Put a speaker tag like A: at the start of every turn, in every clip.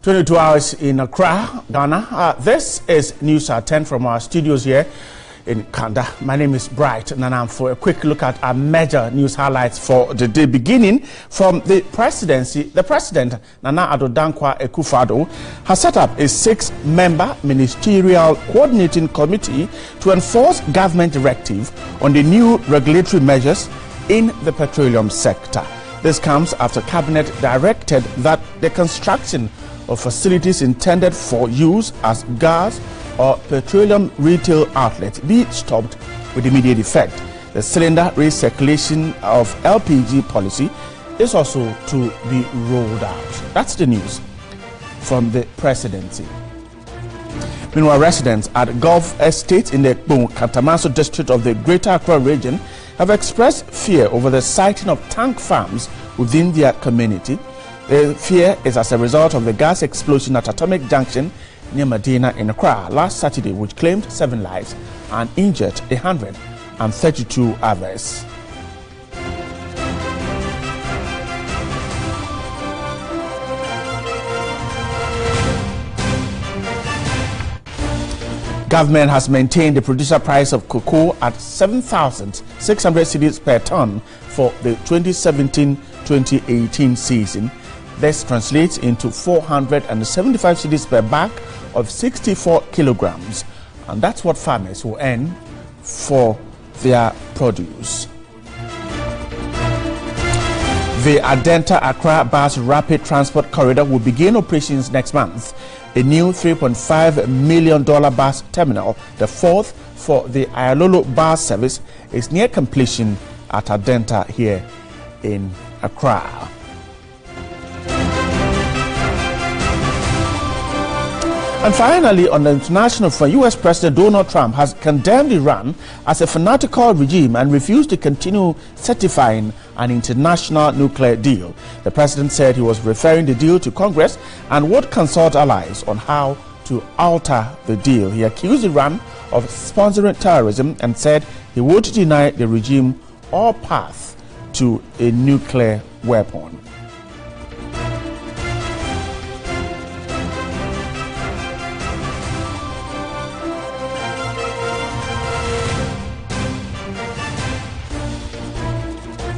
A: 22 hours in Accra, Ghana. This is News at 10 from our studios here in Kanda. My name is Bright Nanam for a quick look at our major news highlights for the day. Beginning from the presidency, the president, Nana Addo Dankwa Akufo-Addo, has set up a 6-member ministerial coordinating committee to enforce government directive on the new regulatory measures in the petroleum sector. This comes after Cabinet directed that the construction of facilities intended for use as gas or petroleum retail outlets be stopped with immediate effect. The cylinder recirculation of LPG policy is also to be rolled out. That's the news from the presidency. Meanwhile, residents at Gulf Estate in the Kantamanso district of the Greater Accra region have expressed fear over the sighting of tank farms within their community. The fear is as a result of the gas explosion at Atomic Junction near Medina in Accra last Saturday, which claimed 7 lives and injured 132 others. Government has maintained the producer price of cocoa at 7,600 cedis per ton for the 2017-2018 season. This translates into 475 cedis per bag of 64 kilograms, and that's what farmers will earn for their produce. The Adenta Accra Bus Rapid Transport Corridor will begin operations next month. A new $3.5 million bus terminal, the 4th for the Ayalolo bus service, is near completion at Adenta here in Accra. And finally, on the international front, U.S. President Donald Trump has condemned Iran as a fanatical regime and refused to continue certifying an international nuclear deal. The president said he was referring the deal to Congress and would consult allies on how to alter the deal. He accused Iran of sponsoring terrorism and said he would deny the regime all path to a nuclear weapon.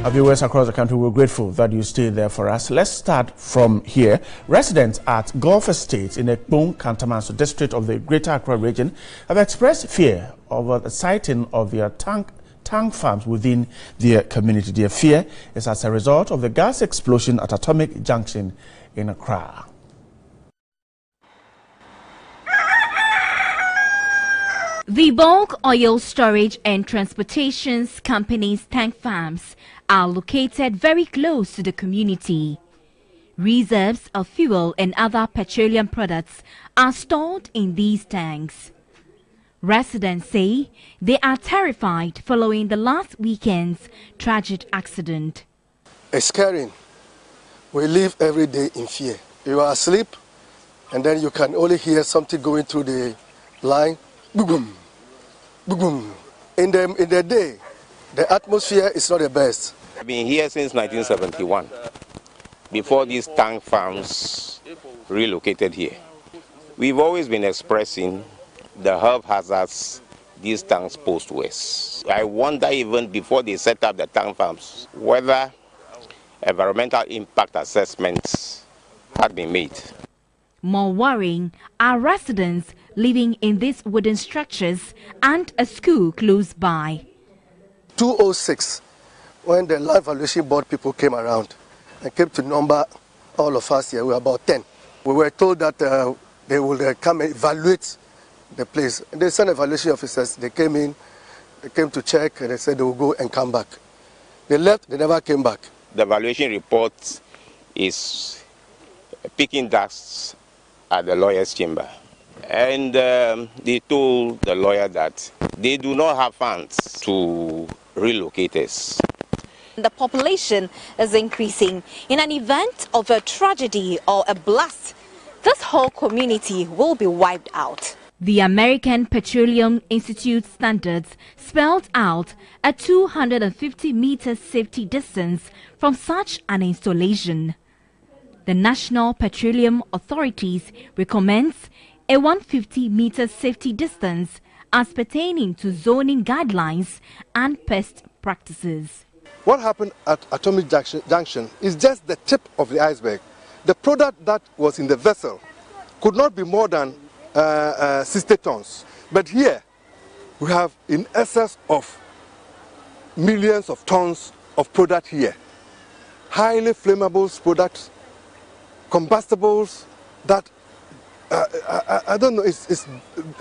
A: Our viewers across the country, we're grateful that you stay there for us. Let's start from here. Residents at Gulf Estate in the Kantamanso district of the Greater Accra region have expressed fear over the sighting of their tank farms within their community. Their fear is as a result of the gas explosion at Atomic Junction in Accra.
B: The bulk oil storage and transportation company's tank farms are located very close to the community. Reserves of fuel and other petroleum products are stored in these tanks. Residents say they are terrified following the last weekend's tragic accident.
C: It's scary. We live every day in fear. You are asleep and then you can only hear something going through the line. Boom, boom. In the day, the atmosphere is not the best.
D: I've been here since 1971, before these tank farms relocated here. We've always been expressing the health hazards these tanks pose to us. I wonder, even before they set up the tank farms, whether environmental impact assessments had been made.
B: More worrying are residents living in these wooden structures and a school close by.
C: 2006, when the Land Valuation Board people came around and came to number all of us here, we were about 10. We were told that they will come and evaluate the place. And they sent evaluation officers. They came in, they came to check, and they said they will go and come back. They left, they never came back.
D: The evaluation report is picking dust at the lawyer's chamber. And they told the lawyer that they do not have funds to relocate us.
E: The population is increasing. In an event of a tragedy or a blast, this whole community will be wiped out.
B: The American Petroleum Institute standards spelled out a 250-meter safety distance from such an installation. The National Petroleum Authorities recommends a 150-meter safety distance as pertaining to zoning guidelines and pest practices.
C: What happened at Atomic Junction is just the tip of the iceberg. The product that was in the vessel could not be more than 60 tons. But here, we have in excess of millions of tons of product here. Highly flammable products, combustibles that, I don't know, it's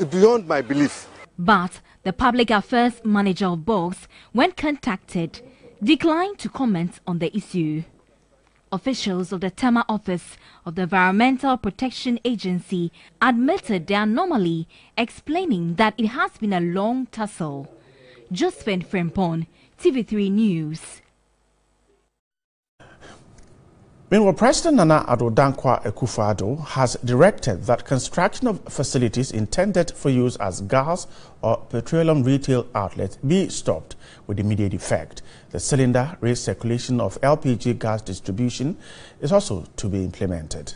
C: beyond my belief.
B: But the Public Affairs Manager of BOGS, when contacted, declined to comment on the issue. Officials of the Tema office of the Environmental Protection Agency admitted the anomaly, explaining that it has been a long tussle. Josephine Frimpong, TV3 News.
A: Meanwhile, President Nana Addo Dankwa Akufo-Addo has directed that construction of facilities intended for use as gas or petroleum retail outlets be stopped with immediate effect. The cylinder recirculation of LPG gas distribution is also to be implemented.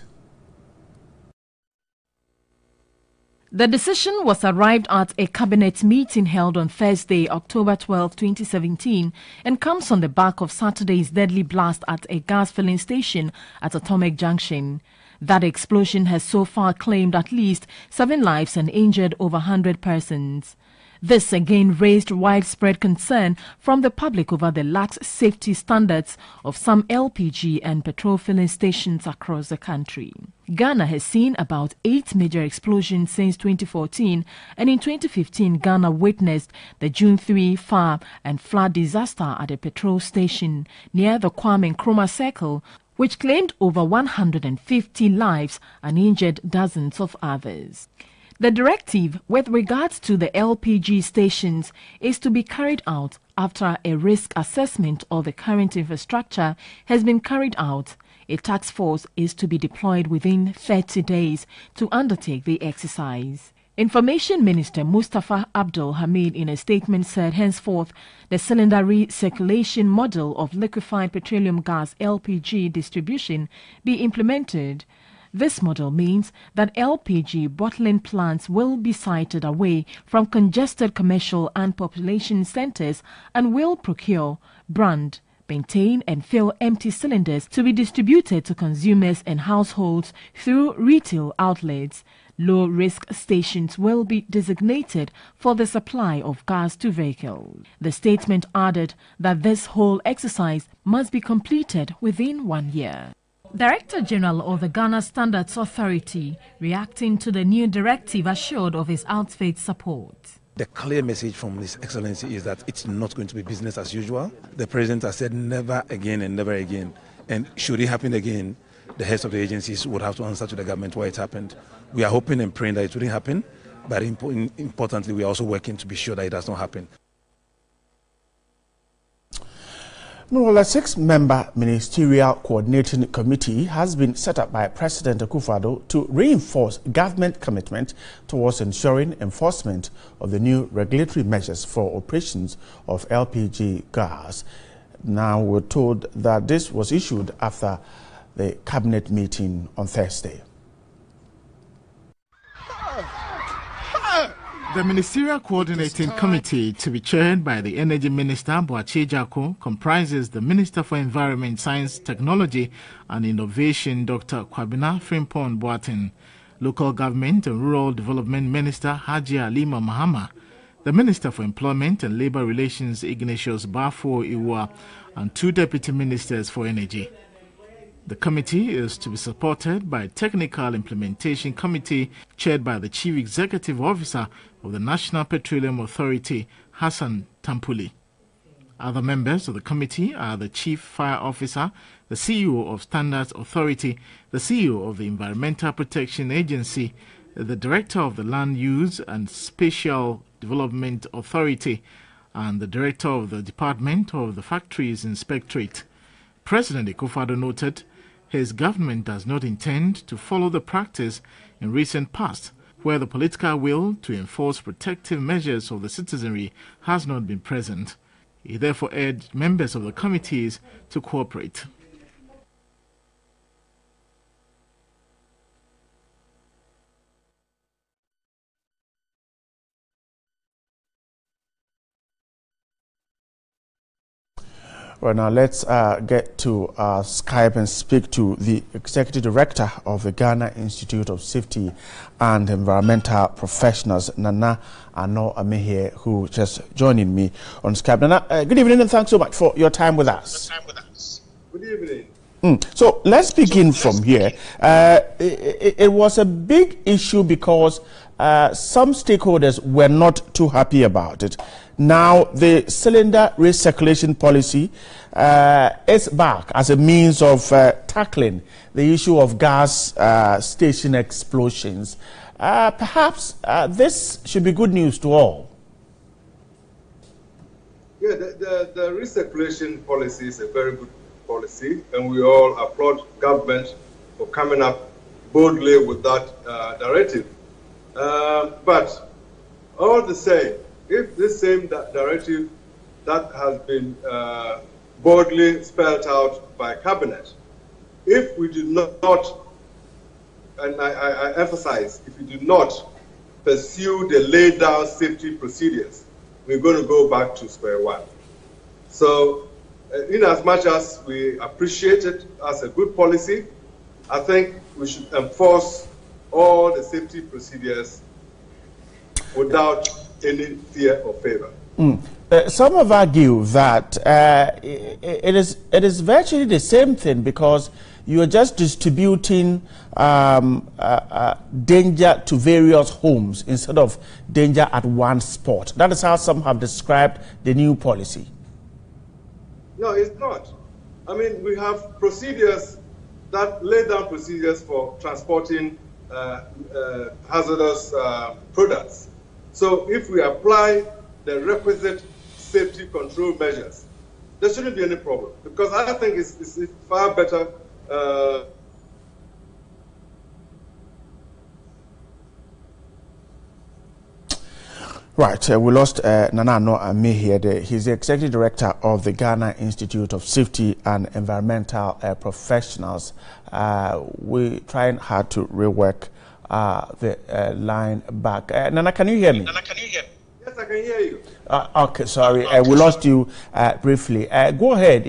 F: The decision was arrived at a cabinet meeting held on Thursday, October 12, 2017, and comes on the back of Saturday's deadly blast at a gas filling station at Atomic Junction. That explosion has so far claimed at least 7 lives and injured over 100 persons. This again raised widespread concern from the public over the lax safety standards of some LPG and petrol filling stations across the country. Ghana has seen about 8 major explosions since 2014, and in 2015 Ghana witnessed the June 3 fire and flood disaster at a petrol station near the Kwame Nkrumah Circle, which claimed over 150 lives and injured dozens of others. The directive with regards to the LPG stations is to be carried out after a risk assessment of the current infrastructure has been carried out. A task force is to be deployed within 30 days to undertake the exercise. Information Minister Mustafa Abdul Hamid in a statement said henceforth the cylinder recirculation model of liquefied petroleum gas LPG distribution be implemented. This model means that LPG bottling plants will be sited away from congested commercial and population centers and will procure, brand, maintain and fill empty cylinders to be distributed to consumers and households through retail outlets. Low-risk stations will be designated for the supply of gas to vehicles. The statement added that this whole exercise must be completed within 1 year. Director General of the Ghana Standards Authority, reacting to the new directive, assured of his outfit's support.
G: The clear message from His Excellency is that it's not going to be business as usual. The President has said never again and never again. And should it happen again, the heads of the agencies would have to answer to the government why it happened. We are hoping and praying that it wouldn't happen, but importantly, we are also working to be sure that it does not happen.
A: Well, a 6-member ministerial coordinating committee has been set up by President Akufo-Addo to reinforce government commitment towards ensuring enforcement of the new regulatory measures for operations of LPG gas. Now we're told that this was issued after the cabinet meeting on Thursday.
H: The Ministerial Coordinating Committee, to be chaired by the Energy Minister Boakye Agyarko, comprises the Minister for Environment, Science, Technology and Innovation, Dr. Kwabena Frimpong Boateng, Local Government and Rural Development Minister Hajia Halima Mahama, the Minister for Employment and Labour Relations Ignatius Bafo Iwa, and 2 Deputy Ministers for Energy. The committee is to be supported by a Technical Implementation Committee chaired by the Chief Executive Officer of the National Petroleum Authority, Hassan Tampuli. Other members of the committee are the Chief Fire Officer, the CEO of Standards Authority, the CEO of the Environmental Protection Agency, the Director of the Land Use and Spatial Development Authority, and the Director of the Department of the Factories Inspectorate. President Akufo-Addo noted his government does not intend to follow the practice in recent past where the political will to enforce protective measures of the citizenry has not been present. He therefore urged members of the committees to cooperate.
A: Meanwhile, a 6-member ministerial coordinating committee has been set up by President Akufo-Addo to reinforce government commitment towards ensuring enforcement of the new regulatory measures for operations of LPG gas. Now we're told that this was issued after the cabinet meeting on Thursday. The President Akufo-Addo noted his government does not intend to follow the practice where the political will to enforce protective measures of the citizenry has not been present. He therefore urged members of the committees to cooperate. Well, now let's get to Skype and speak to the Executive Director of the Ghana Institute of Safety and Environmental Professionals, Nana Ano Amehe, who just joining me on Skype. Nana, good evening and thanks so much for your time with us.
I: Good evening.
A: So let's begin from here. It was a big issue because some stakeholders were not too happy about it. Now, the cylinder recirculation policy is back as a means of tackling the issue of gas station explosions. Perhaps this should be good news to all.
I: Yeah, the recirculation policy is a very good policy, and we all applaud government for coming up boldly with that directive. But all the same, if this same directive that has been boldly spelled out by cabinet, if we do not, and I emphasize, if we do not pursue the laid down safety procedures, we're going to go back to square one. So, in as much as we appreciate it as a good policy, I think we should enforce all the safety procedures without any fear or favor.
A: Some have argued that it is virtually the same thing because you are just distributing danger to various homes instead of danger at one spot. That is how some have described the new policy.
I: No, it's not. I mean, we have procedures that lay down procedures for transporting hazardous products. So if we apply the requisite safety control measures, there shouldn't be any problem. Because I think it's far better
A: Right, we lost Nana Ano Amehe here. He's the Executive Director of the Ghana Institute of Safety and Environmental Professionals. We're trying hard to rework the line back. Nana, can you hear me?
I: Yes, I can hear you.
A: Okay, sorry, we lost you briefly. Go ahead.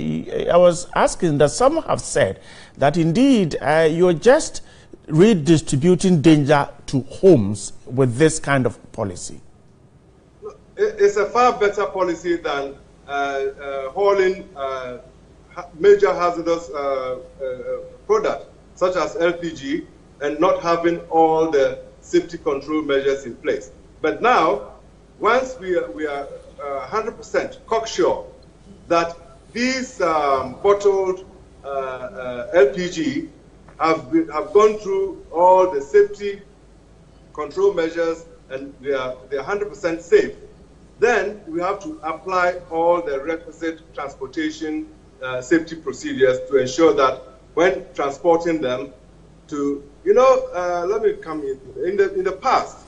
A: I was asking that some have said that indeed you're just redistributing danger to homes with this kind of policy.
I: It's a far better policy than hauling major hazardous products such as LPG and not having all the safety control measures in place. But now, once we are 100% cocksure that these bottled LPG have gone through all the safety control measures and they're 100% safe, then we have to apply all the requisite transportation safety procedures to ensure that when transporting them to, let me come in the past,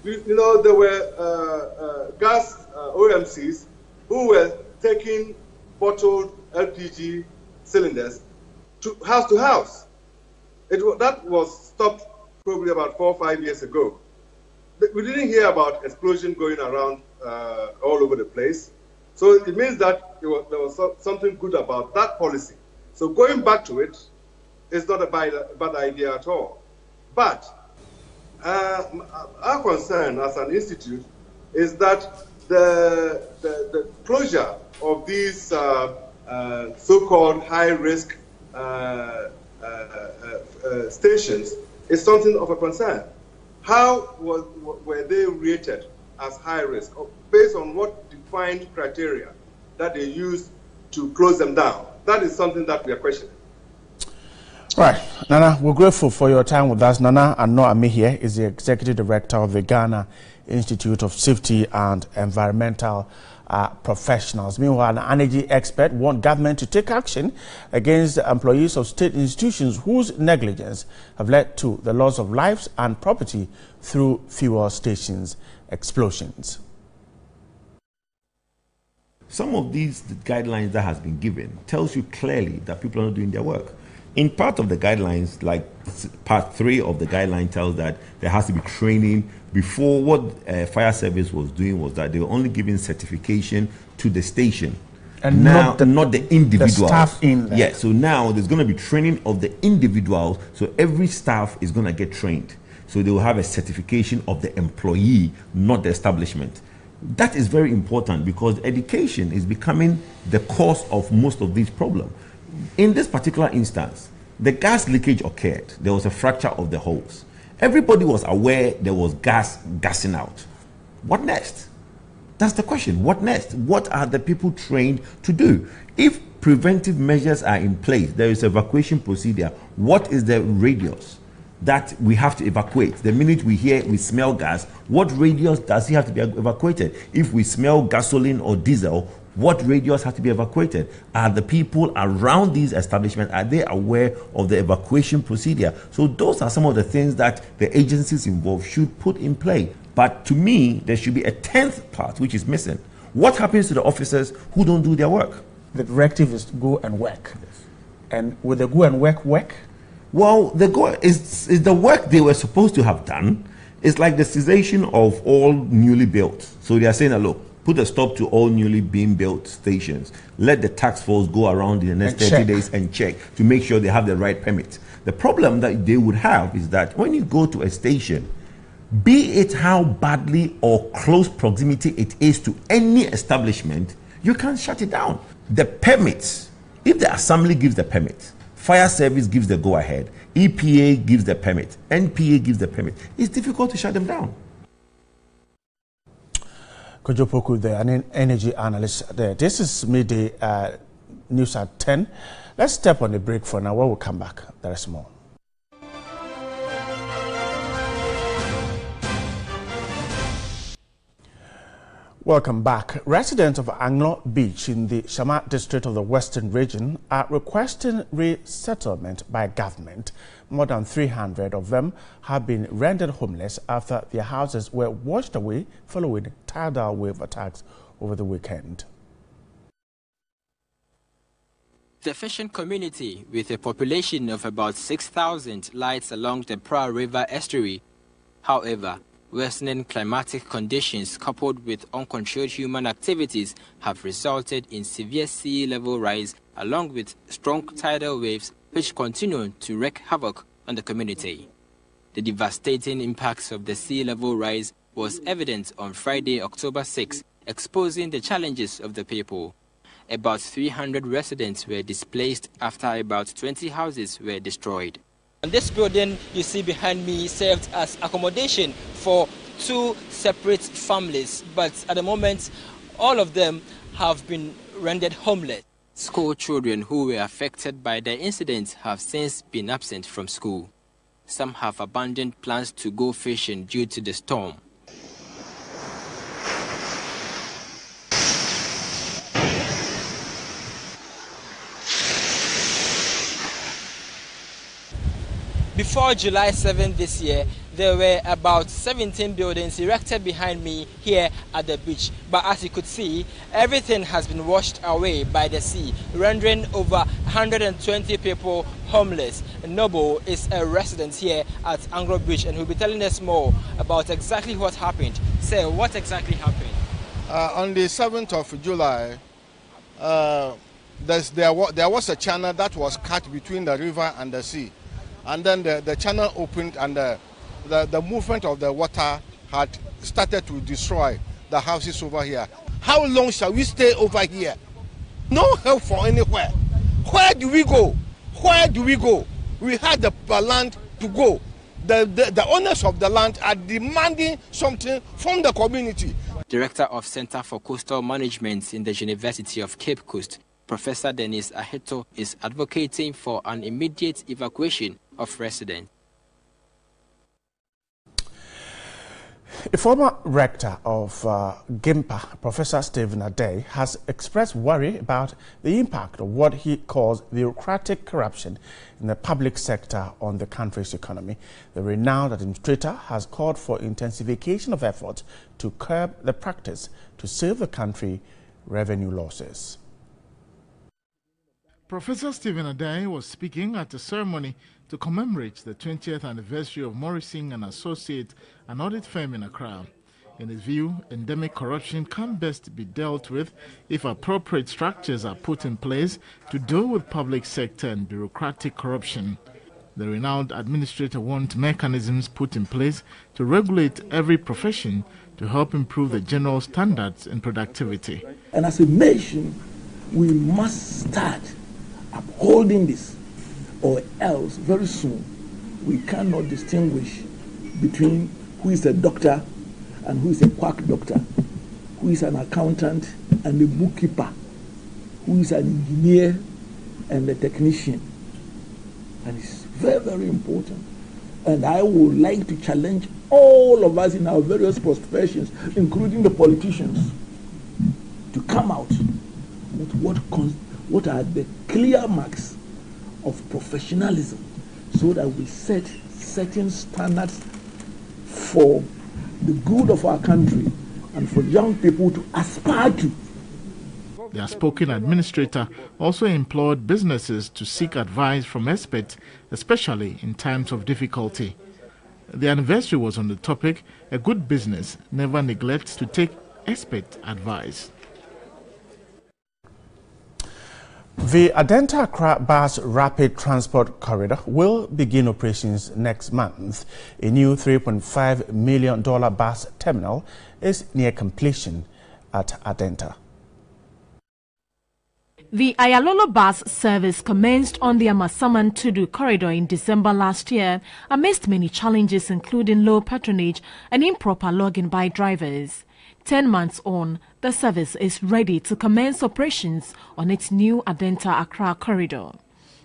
I: there were gas OMCs who were taking bottled LPG cylinders to house. That was stopped probably about 4 or 5 years ago. We didn't hear about explosion going around all over the place. So it means that there was something good about that policy. So going back to it is not a bad idea at all. But our concern as an institute is that the closure of these so-called high-risk stations is something of a concern. How were they rated as high risk, based on what defined criteria that they used to close them down? That is something that we are questioning.
A: Right, Nana, we're grateful for your time with us. Nana Ano Amehe is the Executive Director of the Ghana Institute of Safety and Environmental Professionals. Meanwhile, an energy expert wants government to take action against the employees of state institutions whose negligence have led to the loss of lives and property through fuel stations explosions.
J: Some of these guidelines that has been given tells you clearly that people are not doing their work. In part of the guidelines, like part 3 of the guideline tells that there has to be training. Before, what fire service was doing was that they were only giving certification to the station.
A: And
J: now, not the individuals.
A: The staff in there.
J: Yeah, so now there's going to be training of the individuals. So every staff is going to get trained. So they will have a certification of the employee, not the establishment. That is very important because education is becoming the cause of most of these problems. In this particular instance, the gas leakage occurred. There was a fracture of the hose. Everybody was aware there was gas gassing out. What next? That's the question. What next? What are the people trained to do? If preventive measures are in place, there is evacuation procedure. What is the radius that we have to evacuate? The minute we smell gas, what radius does he have to be evacuated? If we smell gasoline or diesel, what radius has to be evacuated? Are the people around these establishments, are they aware of the evacuation procedure? So those are some of the things that the agencies involved should put in play. But to me, there should be a 10th part which is missing. What happens to the officers who don't do their work?
A: The directive is to go and work. Yes. And will they go and work?
J: Well, is the work they were supposed to have done. It's like the cessation of all newly built. So they are saying, look, put a stop to all newly being built stations. Let the task force go around in the next 30 days and check to make sure they have the right permit. The problem that they would have is that when you go to a station, be it how badly or close proximity it is to any establishment, you can't shut it down. The permits, if the assembly gives the permit, fire service gives the go-ahead, EPA gives the permit, NPA gives the permit, it's difficult to shut them down.
A: Kojo Poku there, an energy analyst there. This is midday news at 10. Let's step on the break for now. When we come back, there is more. Welcome back. Residents of Anglo Beach in the Shama district of the Western region are requesting resettlement by government. More than 300 of them have been rendered homeless after their houses were washed away following tidal wave attacks over the weekend.
K: The fishing community, with a population of about 6,000, lies along the Pra River estuary. However, worsening climatic conditions coupled with uncontrolled human activities have resulted in severe sea level rise along with strong tidal waves which continue to wreak havoc on the community. The devastating impacts of the sea level rise was evident on Friday, October 6, exposing the challenges of the people. About 300 residents were displaced after about 20 houses were destroyed. And this building you see behind me served as accommodation for 2 separate families, but at the moment all of them have been rendered homeless. School children who were affected by the incident have since been absent from school. Some have abandoned plans to go fishing due to the storm. Before July 7 this year, there were about 17 buildings erected behind me here at the beach. But as you could see, everything has been washed away by the sea, rendering over 120 people homeless. Noble is a resident here at Anglo Beach and he'll be telling us more about exactly what happened. Sir, what exactly happened?
L: On the 7th of July, there was a channel that was cut between the river and the sea. And then the channel opened and the movement of the water had started to destroy the houses over here. How long shall we stay over here? No help for anywhere. Where do we go? Where do we go? We had the land to go. The owners of the land are demanding something from the community.
K: Director of Center for Coastal Management in the University of Cape Coast, Professor Dennis Aheto, is advocating for an immediate evacuation of residents.
A: A former rector of GIMPA, Professor Stephen Adey, has expressed worry about the impact of what he calls bureaucratic corruption in the public sector on the country's economy. The renowned administrator has called for intensification of efforts to curb the practice to save the country revenue losses.
H: Professor Stephen Adey was speaking at a ceremony to commemorate the 20th anniversary of Morrison & Associates, an audit firm in Accra. In his view, endemic corruption can best be dealt with if appropriate structures are put in place to deal with public sector and bureaucratic corruption. The renowned administrator wants mechanisms put in place to regulate every profession to help improve the general standards in productivity.
M: And as a nation, we must start upholding this, or else very soon we cannot distinguish between who is a doctor and who is a quack doctor, who is an accountant and a bookkeeper, who is an engineer and a technician. And it's very, very important. And I would like to challenge all of us in our various professions, including the politicians, to come out with what are the clear marks of professionalism, so that we set certain standards for the good of our country and for young people to aspire to.
H: The outspoken administrator also implored businesses to seek advice from experts, especially in times of difficulty. The anniversary was on the topic, a good business never neglects to take expert advice. The Adenta-Accra Bus Rapid Transport Corridor will begin operations next month. A new $3.5 million bus terminal is near completion at Adenta.
F: The Ayalolo bus service commenced on the Amasaman-Tudu corridor in December last year amidst many challenges including low patronage and improper login by drivers. 10 months on, the service is ready to commence operations on its new Adenta-Accra corridor.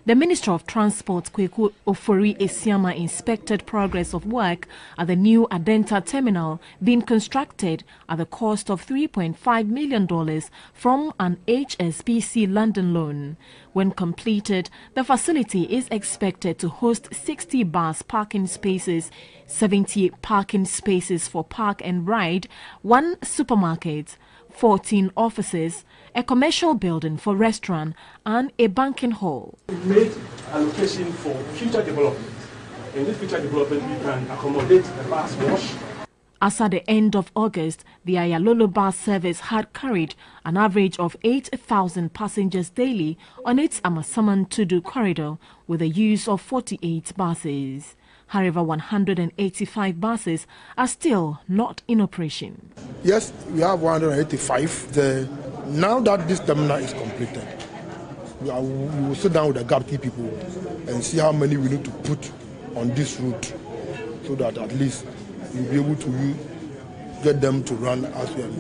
F: The Minister of Transport, Kweku Ofori-Esiama, inspected progress of work at the new Adenta terminal being constructed at the cost of $3.5 million from an HSBC London loan. When completed, the facility is expected to host 60 bus parking spaces, 70 parking spaces for park and ride, 1 supermarket, 14 offices, a commercial building for restaurant, and a banking hall.
N: We made allocation for future development. In this future development, we can accommodate a bus wash.
F: As at the end of August, the Ayalolo bus service had carried an average of 8,000 passengers daily on its Amasaman-Tudu corridor with the use of 48 buses. However, 185 buses are still not in operation.
O: Yes, we have 185. Now that this terminal is completed, we will sit down with the GAPT people and see how many we need to put on this route, so that at least we'll be able to get them to run as well.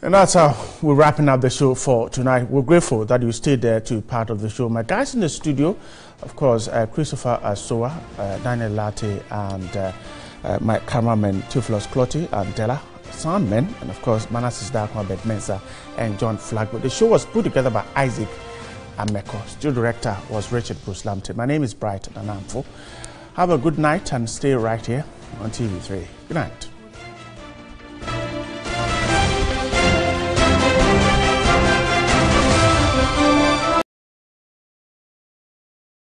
A: And that's how we're wrapping up the show for tonight. We're grateful that you stayed there to be part of the show. My guys in the studio, of course, Christopher Asoa, Daniel Latte, and my cameraman Theophilus Clotty and Della Soundmen, and of course Manasseh Darkma, Bet Mensa, and John Flagwood. The show was put together by Isaac Ameko. Studio director was Richard Bruce Lamte. My name is Bright Nanamfo. Have a good night and stay right here on TV3. Good night.